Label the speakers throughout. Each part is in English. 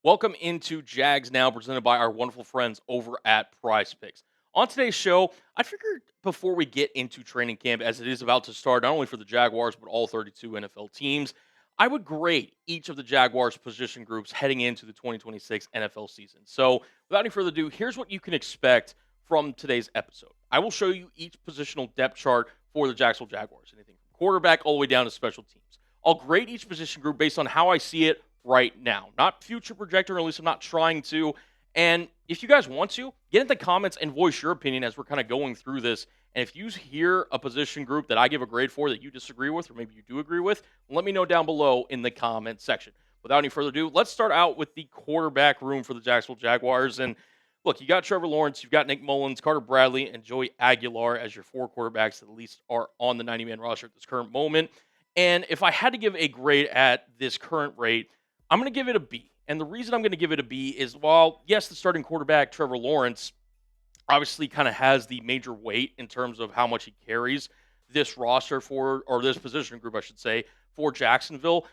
Speaker 1: Welcome into Jags Now, presented by our wonderful friends over at Prize Picks. On today's show, I figured before we get into training camp, as it is about to start, not only for the Jaguars, but all 32 NFL teams, I would grade each of the Jaguars' position groups heading into the 2026 NFL season. So, without any further ado, here's what you can expect from today's episode. I will show you each positional depth chart for the Jacksonville Jaguars, anything from quarterback all the way down to special teams. I'll grade each position group based on how I see it right now, not future projector, or at least I'm not trying to. And if you guys want to, get in the comments and voice your opinion as we're kind of going through this. And if you hear a position group that I give a grade for that you disagree with, or maybe you do agree with, let me know down below in the comment section. Without any further ado, let's start out with the quarterback room for the Jacksonville Jaguars. And look, you got Trevor Lawrence, you've got Nick Mullins, Carter Bradley, and Joey Aguilar as your four quarterbacks that at least are on the 90-man roster at this current moment. And if I had to give a grade at this current rate, I'm going to give it a B. And the reason I'm going to give it a B is, while, yes, the starting quarterback, Trevor Lawrence, obviously kind of has the major weight in terms of how much he carries this roster for, or this position group, I should say, for Jacksonville,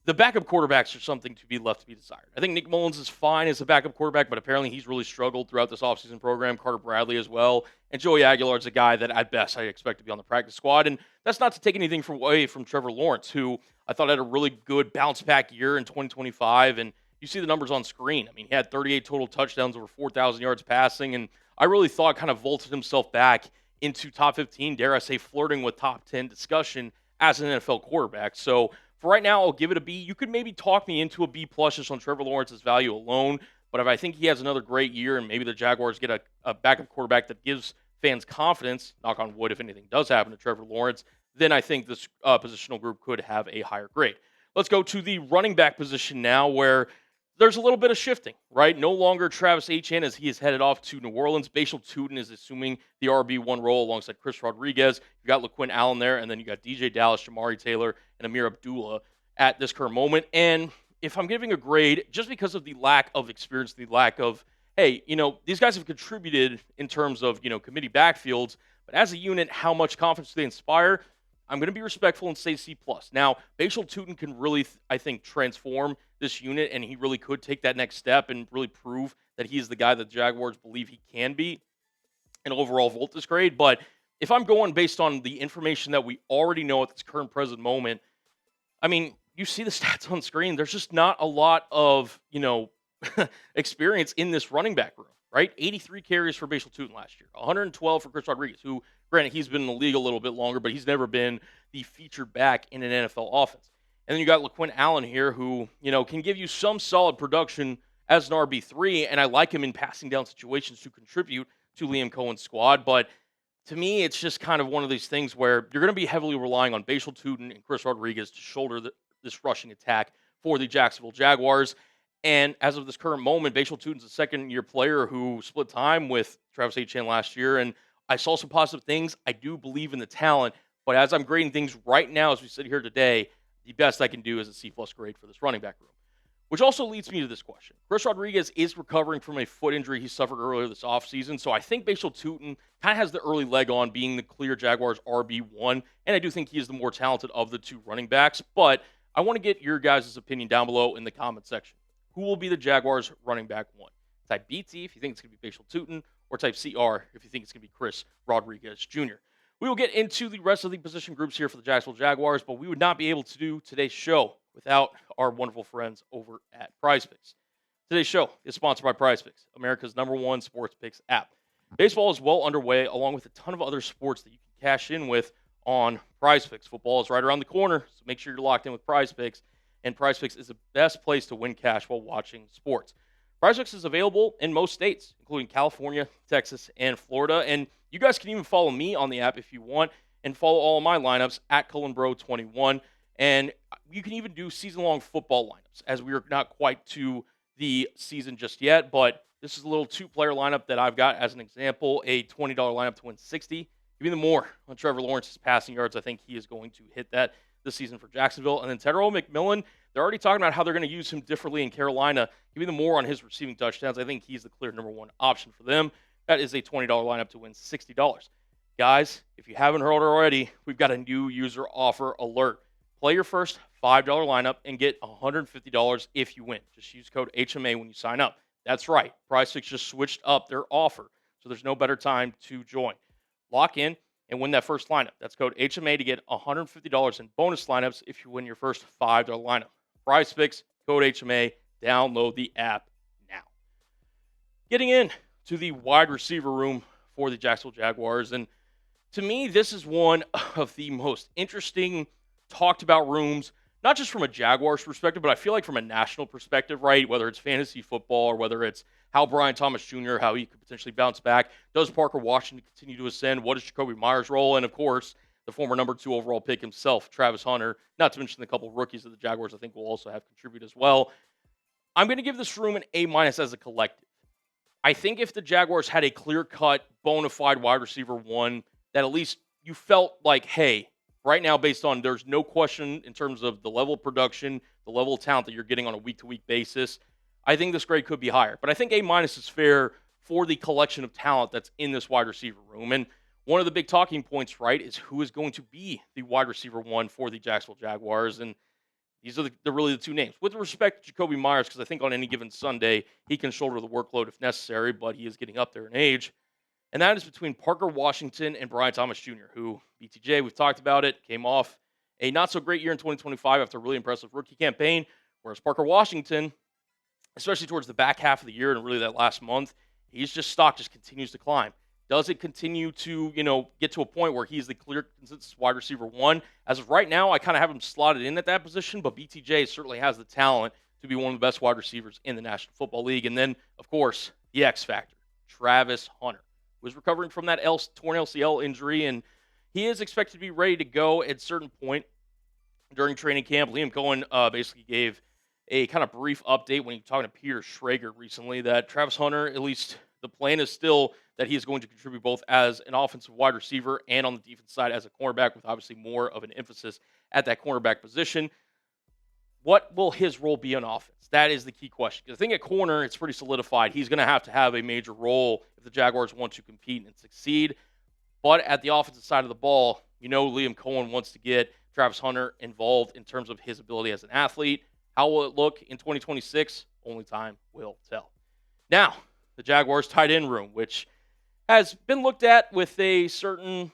Speaker 1: the backup quarterbacks are something to be left to be desired. I think Nick Mullins is fine as a backup quarterback, but apparently he's really struggled throughout this offseason program. Carter Bradley as well. And Joey Aguilar is a guy that at best I expect to be on the practice squad. And that's not to take anything away from Trevor Lawrence, who I thought had a really good bounce back year in 2025. And you see the numbers on screen. I mean, he had 38 total touchdowns, over 4,000 yards passing. And I really thought kind of vaulted himself back into top 15, dare I say, flirting with top 10 discussion as an NFL quarterback. So for right now, I'll give it a B. You could maybe talk me into a B plus just on Trevor Lawrence's value alone. But if I think he has another great year and maybe the Jaguars get a backup quarterback that gives fans confidence, knock on wood if anything does happen to Trevor Lawrence, then I think this positional group could have a higher grade. Let's go to the running back position now, where there's a little bit of shifting, right? No longer Travis Etienne as he is headed off to New Orleans. Basil Tootin is assuming the RB1 role alongside Chris Rodriguez. You got LaQuinn Allen there, and then you got DJ Dallas, Jamari Taylor, and Amir Abdullah at this current moment. And if I'm giving a grade, just because of the lack of experience, the lack of, hey, these guys have contributed in terms of, committee backfields, but as a unit, how much confidence do they inspire? I'm going to be respectful and say C+. Now, Basil Tootin can really, I think, transform this unit, and he really could take that next step and really prove that he is the guy that the Jaguars believe he can be in overall vault this grade. But if I'm going based on the information that we already know at this current present moment, I mean, you see the stats on screen. There's just not a lot of, experience in this running back room, right? 83 carries for Basil Tootin last year, 112 for Chris Rodriguez, who, granted, he's been in the league a little bit longer, but he's never been the featured back in an NFL offense. And then you got LaQuinn Allen here, who, can give you some solid production as an RB3, and I like him in passing down situations to contribute to Liam Coen's squad. But to me, it's just kind of one of these things where you're going to be heavily relying on Basil Tootin and Chris Rodriguez to shoulder this rushing attack for the Jacksonville Jaguars. And as of this current moment, Basil Tootin's a second-year player who split time with Travis Etienne last year, and I saw some positive things. I do believe in the talent, but as I'm grading things right now as we sit here today, the best I can do is a C+ grade for this running back room. Which also leads me to this question. Chris Rodriguez is recovering from a foot injury he suffered earlier this offseason, so I think Basil Tootin kind of has the early leg on being the clear Jaguars RB1, and I do think he is the more talented of the two running backs, but I want to get your guys' opinion down below in the comment section. Who will be the Jaguars running back one? Type BT if you think it's going to be Basil Tootin, or type CR if you think it's going to be Chris Rodriguez Jr. We will get into the rest of the position groups here for the Jacksonville Jaguars, but we would not be able to do today's show without our wonderful friends over at Prize Picks. Today's show is sponsored by Prize Picks, America's #1 sports picks app. Baseball is well underway, along with a ton of other sports that you can cash in with on Prize Picks. Football is right around the corner, so make sure you're locked in with Prize Picks. And Prize Picks is the best place to win cash while watching sports. Prize Picks is available in most states, including California, Texas, and Florida. And you guys can even follow me on the app if you want, and follow all of my lineups at CullenBro21. And you can even do season-long football lineups, as we are not quite to the season just yet. But this is a little two-player lineup that I've got as an example, a $20 lineup to win 60. Give me the more on Trevor Lawrence's passing yards. I think he is going to hit that this season for Jacksonville. And then Tyrell McMillan, they're already talking about how they're going to use him differently in Carolina. Give me the more on his receiving touchdowns. I think he's the clear #1 option for them. That is a $20 lineup to win $60. Guys, if you haven't heard already, we've got a new user offer alert. Play your first $5 lineup and get $150 if you win. Just use code HMA when you sign up. That's right. PrizePicks just switched up their offer, so there's no better time to join. Lock in and win that first lineup. That's code HMA to get $150 in bonus lineups if you win your first $5 lineup. PrizePicks, code HMA. Download the app now. Getting in to the wide receiver room for the Jacksonville Jaguars, and to me, this is one of the most interesting talked about rooms, not just from a Jaguars perspective, but I feel like from a national perspective, right? Whether it's fantasy football or whether it's how Brian Thomas Jr., how he could potentially bounce back. Does Parker Washington continue to ascend? What is Jacoby Myers' role? And of course, the former number 2 overall pick himself, Travis Hunter, not to mention the couple of rookies that the Jaguars I think will also have contribute as well. I'm going to give this room an A- as a collective. I think if the Jaguars had a clear-cut, bona fide wide receiver one that at least you felt like, hey, right now based on there's no question in terms of the level of production, the level of talent that you're getting on a week-to-week basis, I think this grade could be higher. But I think A- is fair for the collection of talent that's in this wide receiver room. And one of the big talking points, right, is who is going to be the wide receiver one for the Jacksonville Jaguars. And these are really the two names. With respect to Jacoby Myers, because I think on any given Sunday, he can shoulder the workload if necessary, but he is getting up there in age. And that is between Parker Washington and Brian Thomas Jr., who, BTJ, we've talked about it, came off a not-so-great year in 2025 after a really impressive rookie campaign, whereas Parker Washington, especially towards the back half of the year and really that last month, stock just continues to climb. Does it continue to, get to a point where he's the clear consensus wide receiver one? As of right now, I kind of have him slotted in at that position, but BTJ certainly has the talent to be one of the best wide receivers in the National Football League. And then, of course, the X factor, Travis Hunter, who is recovering from that torn LCL injury, and he is expected to be ready to go at a certain point during training camp. Liam Coen basically gave a kind of brief update when he was talking to Peter Schrager recently that Travis Hunter, at least the plan is still that he is going to contribute both as an offensive wide receiver and on the defense side as a cornerback, with obviously more of an emphasis at that cornerback position. What will his role be on offense? That is the key question. Because I think at corner, it's pretty solidified. He's going to have a major role if the Jaguars want to compete and succeed. But at the offensive side of the ball, Liam Coen wants to get Travis Hunter involved in terms of his ability as an athlete. How will it look in 2026? Only time will tell. Now, the Jaguars tight end room, which has been looked at with a certain,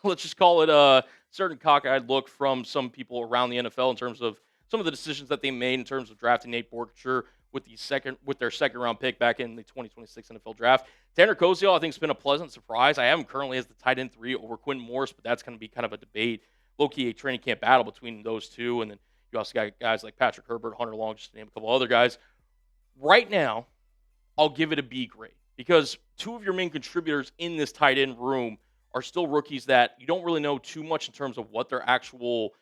Speaker 1: let's just call it a certain cockeyed look from some people around the NFL in terms of some of the decisions that they made in terms of drafting Nate Borkature with their second round pick back in the 2026 NFL draft. Tanner Koziel, I think, has been a pleasant surprise. I have him currently as the tight end 3 over Quentin Morris, but that's going to be kind of a debate, low-key a training camp battle between those two. And then you also got guys like Patrick Herbert, Hunter Long, just to name a couple other guys. Right now, I'll give it a B grade because two of your main contributors in this tight end room are still rookies that you don't really know too much in terms of what their actual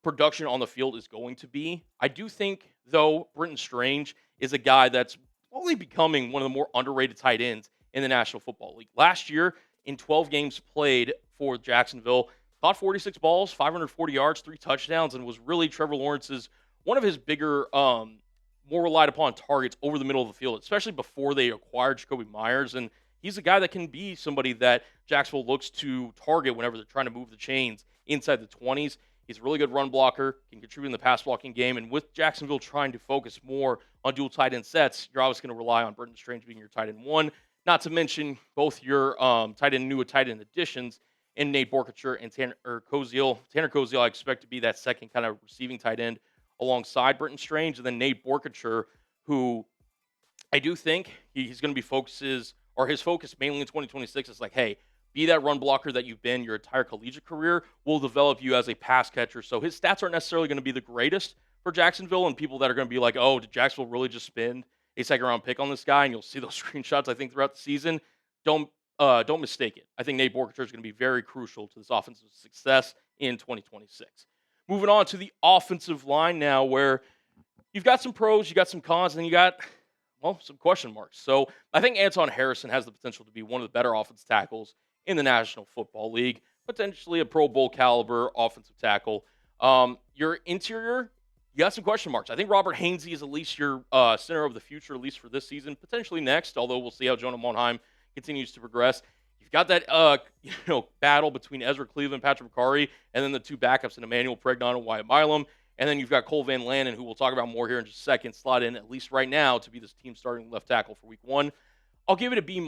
Speaker 1: production on the field is going to be. I do think, though, Brenton Strange is a guy that's slowly becoming one of the more underrated tight ends in the National Football League. Last year, in 12 games played for Jacksonville, caught 46 balls, 540 yards, 3 touchdowns, and was really Trevor Lawrence's one of his bigger, more relied upon targets over the middle of the field, especially before they acquired Jacoby Myers. And he's a guy that can be somebody that Jacksonville looks to target whenever they're trying to move the chains inside the 20s. He's a really good run blocker, can contribute in the pass blocking game. And with Jacksonville trying to focus more on dual tight end sets, you're always going to rely on Brenton Strange being your tight end 1. Not to mention both your new tight end additions in Nate Borkature and Tanner Koziel. Tanner Koziel, I expect to be that second kind of receiving tight end alongside Brenton Strange. And then Nate Borkature, who I do think he's going to be his focus mainly in 2026 is like, hey, be that run blocker that you've been your entire collegiate career. We'll develop you as a pass catcher. So his stats aren't necessarily going to be the greatest for Jacksonville, and people that are going to be like, oh, did Jacksonville really just spend a second-round pick on this guy? And you'll see those screenshots, I think, throughout the season. Don't mistake it. I think Nate Borkature is going to be very crucial to this offensive success in 2026. Moving on to the offensive line now, where you've got some pros, you got some cons, and then you got, some question marks. So I think Anton Harrison has the potential to be one of the better offensive tackles in the National Football League, potentially a Pro Bowl caliber offensive tackle. Your interior, you got some question marks. I think Robert Hainsey is at least your center of the future, at least for this season, potentially next, although we'll see how Jonah Monheim continues to progress. You've you've got that battle between Ezra Cleveland, Patrick McCarry, and then the two backups in Emmanuel Pregnon and Wyatt Milam. And then you've got Cole Van Lannon, who we'll talk about more here in just a second, slot in, at least right now, to be this team starting left tackle for week one. I'll give it a B-.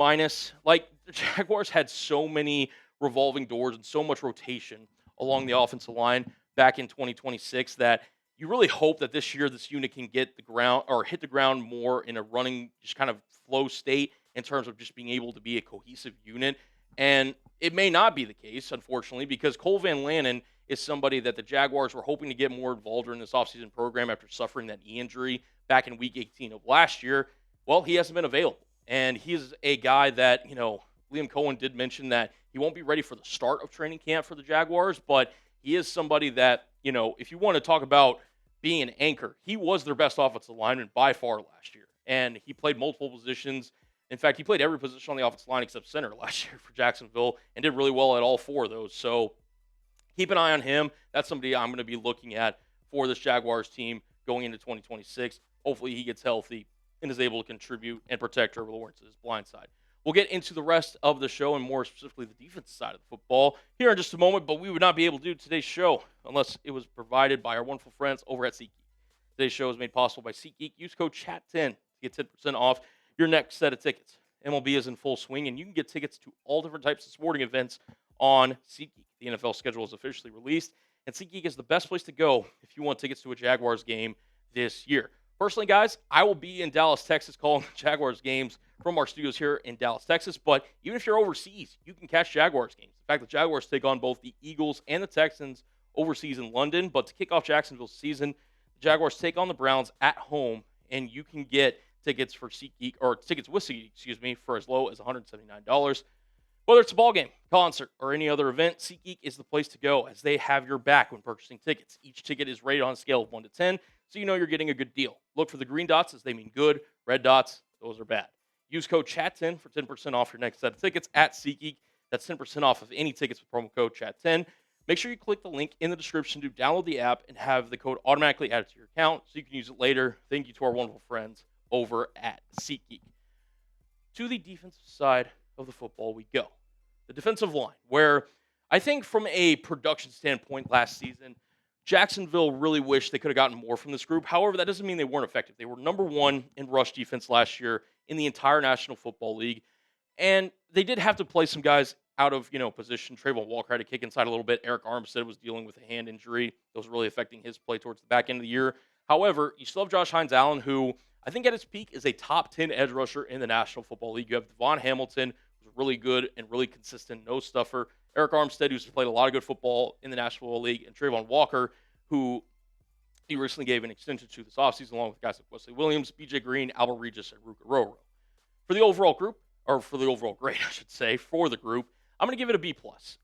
Speaker 1: Like, the Jaguars had so many revolving doors and so much rotation along the offensive line back in 2026 that you really hope that this year this unit can get the ground or hit the ground more in a running, just kind of flow state in terms of just being able to be a cohesive unit. And it may not be the case, unfortunately, because Cole Van Lannon is somebody that the Jaguars were hoping to get more involved in this offseason program after suffering that knee injury back in week 18 of last year. Well, he hasn't been available. And he's a guy that, Liam Coen did mention that he won't be ready for the start of training camp for the Jaguars, but he is somebody that, if you want to talk about being an anchor, he was their best offensive lineman by far last year. And he played multiple positions. In fact, he played every position on the offensive line except center last year for Jacksonville and did really well at all four of those. So keep an eye on him. That's somebody I'm going to be looking at for this Jaguars team going into 2026. Hopefully he gets healthy and is able to contribute and protect Trevor Lawrence's blind side. We'll get into the rest of the show and more specifically the defensive side of the football here in just a moment, but we would not be able to do today's show unless it was provided by our wonderful friends over at SeatGeek. Today's show is made possible by SeatGeek. Use code CHAT10 to get 10% off your next set of tickets. MLB is in full swing, and you can get tickets to all different types of sporting events on SeatGeek. The NFL schedule is officially released, and SeatGeek is the best place to go if you want tickets to a Jaguars game this year. Personally, guys, I will be in Dallas, Texas, calling the Jaguars games from our studios here in Dallas, Texas. But even if you're overseas, you can catch Jaguars games. In fact, the Jaguars take on both the Eagles and the Texans overseas in London. But to kick off Jacksonville's season, the Jaguars take on the Browns at home, and you can get tickets for SeatGeek, or tickets with SeatGeek, for as low as $179. Whether it's a ball game, concert, or any other event, SeatGeek is the place to go as they have your back when purchasing tickets. Each ticket is rated on a scale of 1 to 10, so you know you're getting a good deal. Look for the green dots as they mean good. Red dots, those are bad. Use code CHAT10 for 10% off your next set of tickets at SeatGeek. That's 10% off of any tickets with promo code CHAT10. Make sure you click the link in the description to download the app and have the code automatically added to your account so you can use it later. Thank you to our wonderful friends over at SeatGeek. To the defensive side of the football we go. The defensive line, where I think from a production standpoint last season, Jacksonville really wished they could have gotten more from this group. However, that doesn't mean they weren't effective. They were number one in rush defense last year in the entire National Football League. And they did have to play some guys out of, position. Trayvon Walker had to kick inside a little bit. Eric Armstead was dealing with a hand injury that was really affecting his play towards the back end of the year. However, you still have Josh Hines-Allen, who I think at his peak is a top 10 edge rusher in the National Football League. You have Devon Hamilton, who's really good and really consistent nose stuffer. Eric Armstead, who's played a lot of good football in the National Football League, and Trayvon Walker, who he recently gave an extension to this offseason, along with guys like Wesley Williams, B.J. Green, Albert Regis, and Ruka Roro. For the overall group, or for the overall grade, I should say, for the group, I'm going to give it a B+.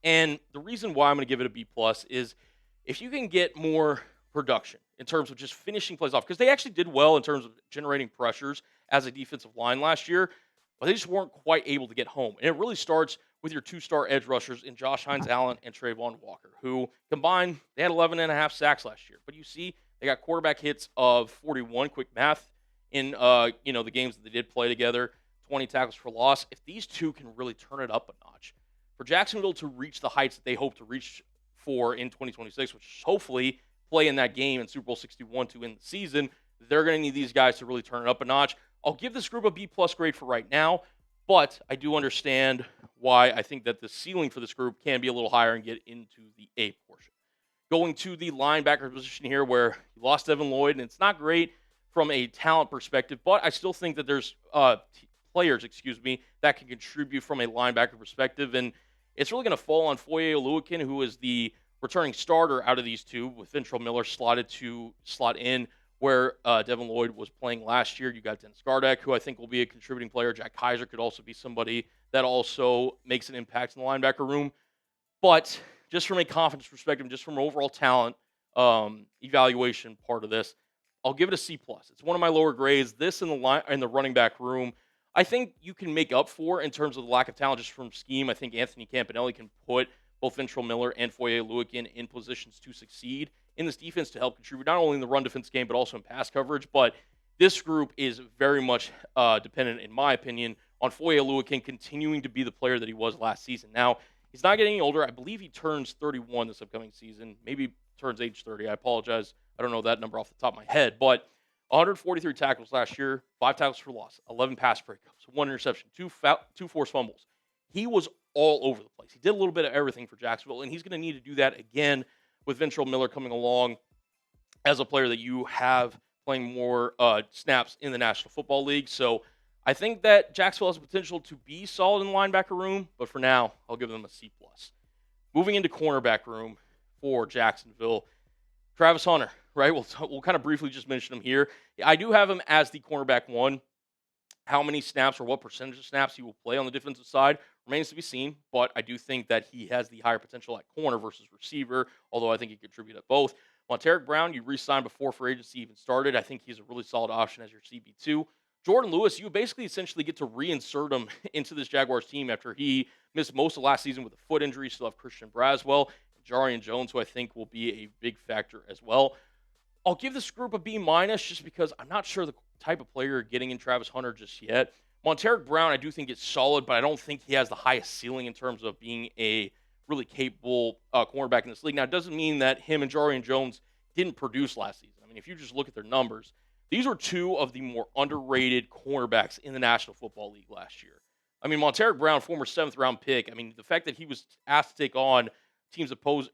Speaker 1: And the reason why I'm going to give it a B+ is if you can get more production in terms of just finishing plays off, because they actually did well in terms of generating pressures as a defensive line last year, but they just weren't quite able to get home. And it really starts with your two-star edge rushers in Josh Hines-Allen and Trayvon Walker, who combined, they had 11.5 sacks last year. But you see, they got quarterback hits of 41, quick math, in the games that they did play together, 20 tackles for loss. If these two can really turn it up a notch, for Jacksonville to reach the heights that they hope to reach for in 2026, which is hopefully play in that game in Super Bowl 61 to end the season, they're going to need these guys to really turn it up a notch. I'll give this group a B+ grade for right now, but I do understand why I think that the ceiling for this group can be a little higher and get into the A portion. Going to the linebacker position here, where you lost Devin Lloyd, and it's not great from a talent perspective, but I still think that there's players, that can contribute from a linebacker perspective, and it's really going to fall on Foye Oluokun, who is the returning starter out of these two, with Ventrell Miller slot in where Devin Lloyd was playing last year. You got Dennis Gardeck, who I think will be a contributing player. Jack Kaiser could also be somebody that also makes an impact in the linebacker room. But just from a confidence perspective, just from overall talent evaluation part of this, I'll give it a C+. It's one of my lower grades. This in the running back room, I think you can make up for in terms of the lack of talent just from scheme. I think Anthony Campanelli can put both Ventrell Miller and Foye Oluokun in positions to succeed in this defense to help contribute not only in the run defense game, but also in pass coverage. But this group is very much dependent, in my opinion, on Foye Oluokun continuing to be the player that he was last season. Now, he's not getting any older. I believe he turns 31 this upcoming season, maybe turns age 30. I apologize. I don't know that number off the top of my head, but 143 tackles last year, 5 tackles for loss, 11 pass breakups, 1 interception, 2 forced fumbles. He was all over the place. He did a little bit of everything for Jacksonville, and he's going to need to do that again with Ventrell Miller coming along as a player that you have playing more snaps in the National Football League. So I think that Jacksonville has the potential to be solid in the linebacker room, but for now, I'll give them a C+. Moving into cornerback room for Jacksonville, Travis Hunter, right? We'll kind of briefly just mention him here. I do have him as the cornerback 1. How many snaps or what percentage of snaps he will play on the defensive side remains to be seen, but I do think that he has the higher potential at corner versus receiver, although I think he could contribute at both. Montaric Brown, you re-signed before free agency even started. I think he's a really solid option as your CB2. Jordan Lewis, you basically essentially get to reinsert him into this Jaguars team after he missed most of last season with a foot injury. Still have Christian Braswell and Jarrian Jones, who I think will be a big factor as well. I'll give this group a B- just because I'm not sure the type of player you're getting in Travis Hunter just yet. Montaric Brown, I do think it's solid, but I don't think he has the highest ceiling in terms of being a really capable cornerback in this league. Now, it doesn't mean that him and Jarrian Jones didn't produce last season. I mean, if you just look at their numbers, these were 2 of the more underrated cornerbacks in the National Football League last year. I mean, Montaric Brown, former 7th-round pick. I mean, the fact that he was asked to take on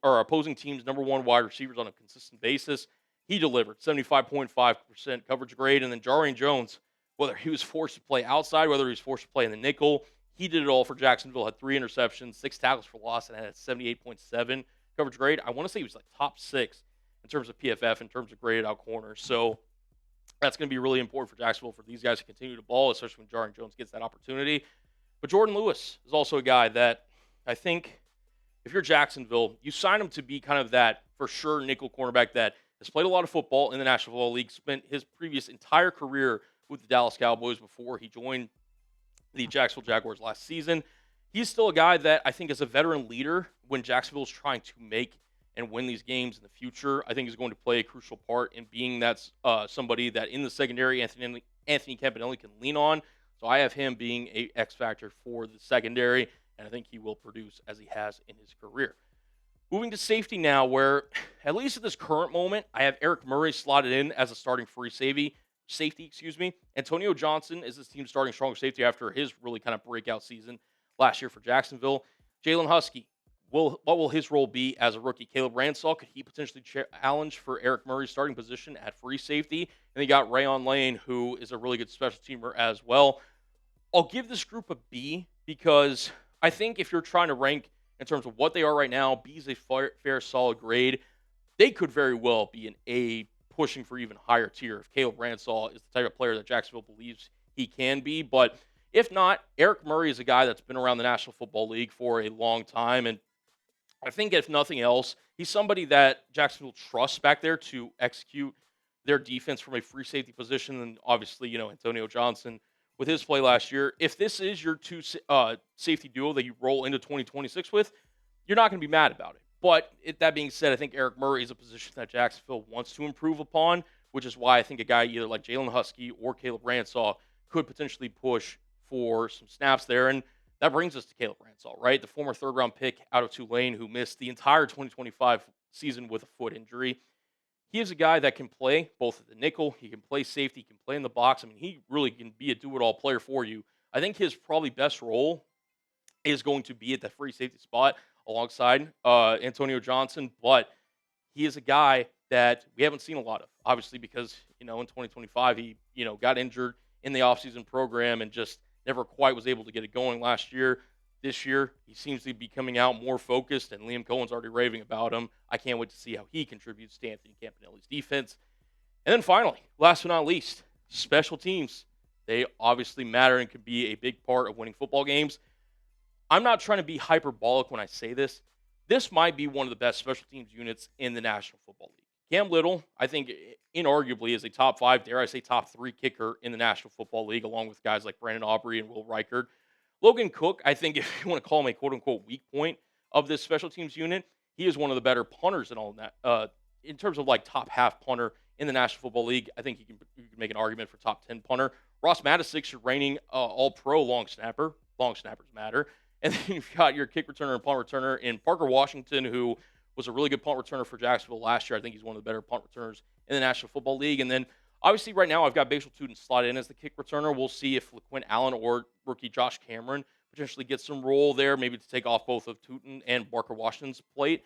Speaker 1: opposing teams' number 1 wide receivers on a consistent basis, he delivered 75.5% coverage grade. And then Jarrian Jones, whether he was forced to play outside, whether he was forced to play in the nickel, he did it all for Jacksonville. Had 3 interceptions, 6 tackles for loss, and had a 78.7 coverage grade. I want to say he was like top 6 in terms of PFF, in terms of graded out corners. So that's going to be really important for Jacksonville for these guys to continue to ball, especially when Jarrian Jones gets that opportunity. But Jordan Lewis is also a guy that I think if you're Jacksonville, you sign him to be kind of that for sure nickel cornerback that has played a lot of football in the National Football League, spent his previous entire career with the Dallas Cowboys before he joined the Jacksonville Jaguars last season. He's still a guy that I think is a veteran leader when Jacksonville is trying to make and win these games in the future. I think is going to play a crucial part in being that somebody that in the secondary Anthony Campanelli can lean on. So I have him being a X factor for the secondary, and I think he will produce as he has in his career. Moving to safety now, where at least at this current moment, I have Eric Murray slotted in as a starting free safety. Antonio Johnson is this team's starting strong safety after his really kind of breakout season last year for Jacksonville. Jalen Husky, what will his role be as a rookie? Caleb Ransall, could he potentially challenge for Eric Murray's starting position at free safety? And they got Rayon Lane, who is a really good special teamer as well. I'll give this group a B because I think if you're trying to rank in terms of what they are right now, B is a fair solid grade. They could very well be an A, pushing for even higher tier if Caleb Ransall is the type of player that Jacksonville believes he can be. But if not, Eric Murray is a guy that's been around the National Football League for a long time. And I think if nothing else, he's somebody that Jacksonville trusts back there to execute their defense from a free safety position. And obviously, Antonio Johnson with his play last year. If this is your 2 safety duo that you roll into 2026 with, you're not going to be mad about it. But that being said, I think Eric Murray is a position that Jacksonville wants to improve upon, which is why I think a guy either like Jalen Husky or Caleb Ransall could potentially push for some snaps there. And that brings us to Caleb Ransall, right? The former 3rd-round pick out of Tulane who missed the entire 2025 season with a foot injury. He is a guy that can play both at the nickel, he can play safety, he can play in the box. I mean, he really can be a do-it-all player for you. I think his probably best role is going to be at the free safety spot alongside Antonio Johnson, but he is a guy that we haven't seen a lot of, obviously, because, in 2025, he, got injured in the offseason program and just never quite was able to get it going last year. This year, he seems to be coming out more focused, and Liam Cohen's already raving about him. I can't wait to see how he contributes to Anthony Campanelli's defense. And then finally, last but not least, special teams. They obviously matter and can be a big part of winning football games. I'm not trying to be hyperbolic when I say this. This might be one of the best special teams units in the National Football League. Cam Little, I think, inarguably is a top 5, dare I say top 3 kicker in the National Football League, along with guys like Brandon Aubrey and Will Reichard. Logan Cook, I think if you want to call him a quote-unquote weak point of this special teams unit, he is one of the better punters in all of that. In terms of like top half punter in the National Football League, I think you can make an argument for top 10 punter Ross Mattisix, your reigning all-pro long snapper. Long snappers matter. And then you've got your kick returner and punt returner in Parker Washington, who was a really good punt returner for Jacksonville last year. I think he's one of the better punt returners in the National Football League. And then, obviously, right now I've got Basil Tootin slotted in as the kick returner. We'll see if LaQuint Allen or rookie Josh Cameron potentially gets some role there, maybe to take off both of Tootin and Parker Washington's plate.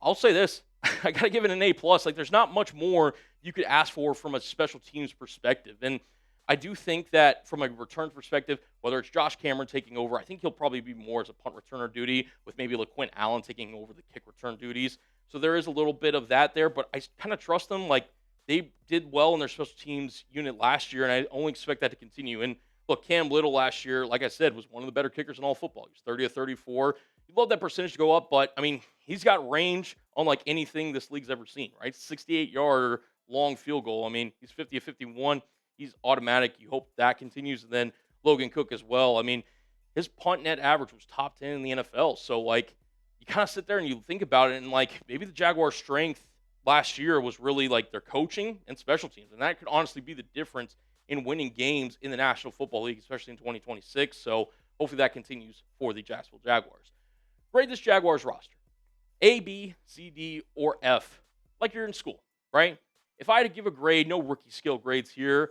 Speaker 1: I'll say this. I got to give it an A+. Like, there's not much more you could ask for from a special teams perspective. And I do think that from a return perspective, whether it's Josh Cameron taking over, I think he'll probably be more as a punt returner duty with maybe LaQuint Allen taking over the kick return duties. So there is a little bit of that there, but I kind of trust them. Like, they did well in their special teams unit last year, and I only expect that to continue. And look, Cam Little last year, like I said, was one of the better kickers in all football. He was 30 of 34. You'd love that percentage to go up, but, I mean, he's got range unlike anything this league's ever seen, right? 68-yard long field goal. I mean, he's 50 of 51. He's automatic. You hope that continues. And then Logan Cook as well. I mean, his punt net average was top 10 in the NFL. So, like, you kind of sit there and you think about it, and, like, maybe the Jaguars' strength last year was really, like, their coaching and special teams. And that could honestly be the difference in winning games in the National Football League, especially in 2026. So, hopefully that continues for the Jacksonville Jaguars. Grade this Jaguars roster. A, B, C, D, or F. Like you're in school, right? If I had to give a grade, no rookie skill grades here,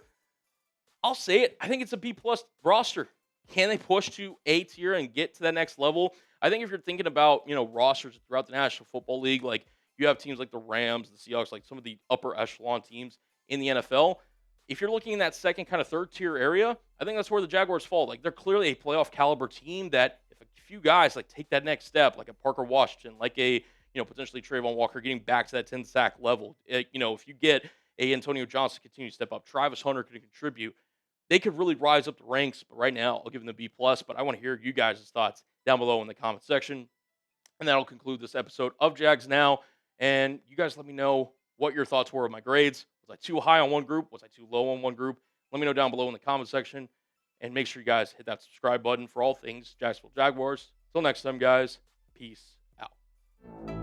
Speaker 1: I'll say it. I think it's a B+ roster. Can they push to A tier and get to that next level? I think if you're thinking about, rosters throughout the National Football League, like you have teams like the Rams, the Seahawks, like some of the upper echelon teams in the NFL. If you're looking in that second kind of third tier area, I think that's where the Jaguars fall. Like they're clearly a playoff caliber team that if a few guys like take that next step, like a Parker Washington, like a potentially Trayvon Walker getting back to that 10 sack level. If you get a Antonio Johnson continue to step up, Travis Hunter can contribute. They could really rise up the ranks, but right now I'll give them the B+. But I want to hear you guys' thoughts down below in the comment section. And that'll conclude this episode of Jags Now. And you guys let me know what your thoughts were of my grades. Was I too high on one group? Was I too low on one group? Let me know down below in the comment section. And make sure you guys hit that subscribe button for all things Jacksonville Jaguars. Till next time, guys. Peace out.